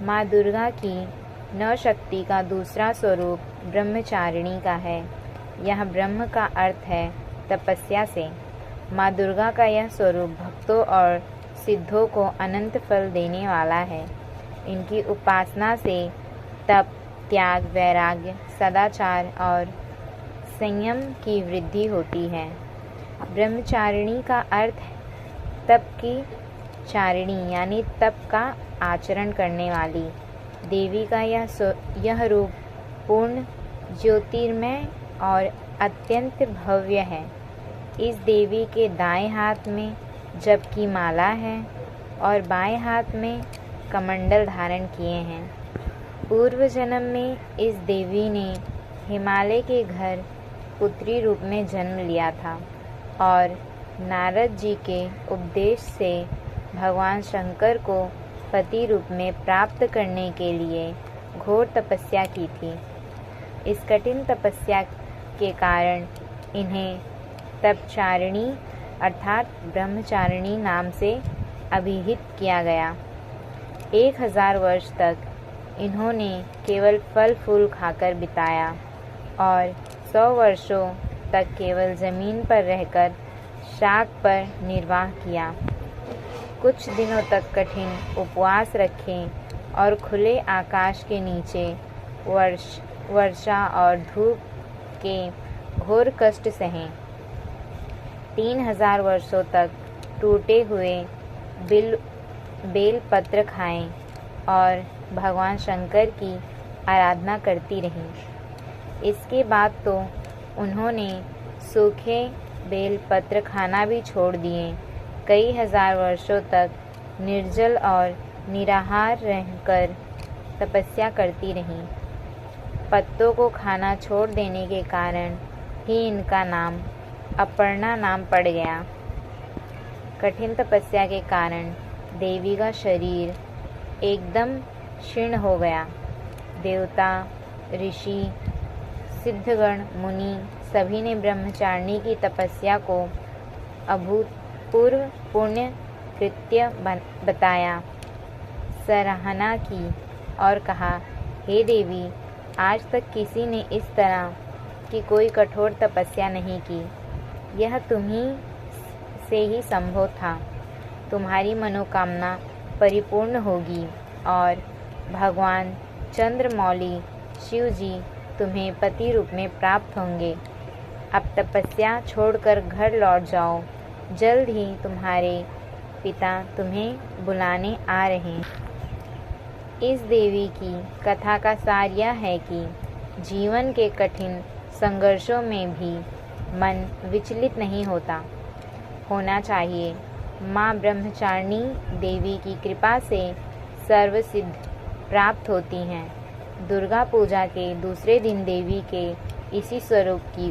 माँ दुर्गा की नौ शक्ति का दूसरा स्वरूप ब्रह्मचारिणी का है। यह ब्रह्म का अर्थ है तपस्या से। माँ दुर्गा का यह स्वरूप भक्तों और सिद्धों को अनंत फल देने वाला है। इनकी उपासना से तप, त्याग, वैराग्य, सदाचार और संयम की वृद्धि होती है। ब्रह्मचारिणी का अर्थ है तप की चारिणी, यानी तप का आचरण करने वाली। देवी का यह रूप पूर्ण, ज्योतिर्मय और अत्यंत भव्य है। इस देवी के दाएं हाथ में जप की माला है और बाएं हाथ में कमंडल धारण किए हैं। पूर्व जन्म में इस देवी ने हिमालय के घर पुत्री रूप में जन्म लिया था और नारद जी के उपदेश से भगवान शंकर को पति रूप में प्राप्त करने के लिए घोर तपस्या की थी। इस कठिन तपस्या के कारण इन्हें तपचारिणी अर्थात ब्रह्मचारिणी नाम से अभिहित किया गया। 1000 वर्ष तक इन्होंने केवल फल फूल खाकर बिताया और 100 वर्षों तक केवल ज़मीन पर रहकर शाक पर निर्वाह किया। कुछ दिनों तक कठिन उपवास रखे और खुले आकाश के नीचे वर्षा और धूप के घोर कष्ट सहे। 3000 वर्षों तक टूटे हुए बेल पत्र खाएं और भगवान शंकर की आराधना करती रहीं। इसके बाद तो उन्होंने सूखे बेल पत्र खाना भी छोड़ दिए। कई हजार वर्षों तक निर्जल और निराहार रहकर तपस्या करती रहीं। पत्तों को खाना छोड़ देने के कारण ही इनका नाम अपर्णा नाम पड़ गया। कठिन तपस्या के कारण देवी का शरीर एकदम क्षीण हो गया। देवता, ऋषि, सिद्धगण, मुनि सभी ने ब्रह्मचारिणी की तपस्या को अभूतपूर्व पुण्य कृत्य बताया, सराहना की और कहा, हे देवी, आज तक किसी ने इस तरह की कोई कठोर तपस्या नहीं की। यह तुम्ही से ही संभव था। तुम्हारी मनोकामना परिपूर्ण होगी और भगवान चंद्रमौली शिव जी तुम्हें पति रूप में प्राप्त होंगे। अब तपस्या छोड़कर घर लौट जाओ। जल्द ही तुम्हारे पिता तुम्हें बुलाने आ रहे हैं। इस देवी की कथा का सार यह है कि जीवन के कठिन संघर्षों में भी मन विचलित नहीं होना चाहिए। माँ ब्रह्मचारिणी देवी की कृपा से सर्व सिद्ध प्राप्त होती हैं। दुर्गा पूजा के दूसरे दिन देवी के इसी स्वरूप की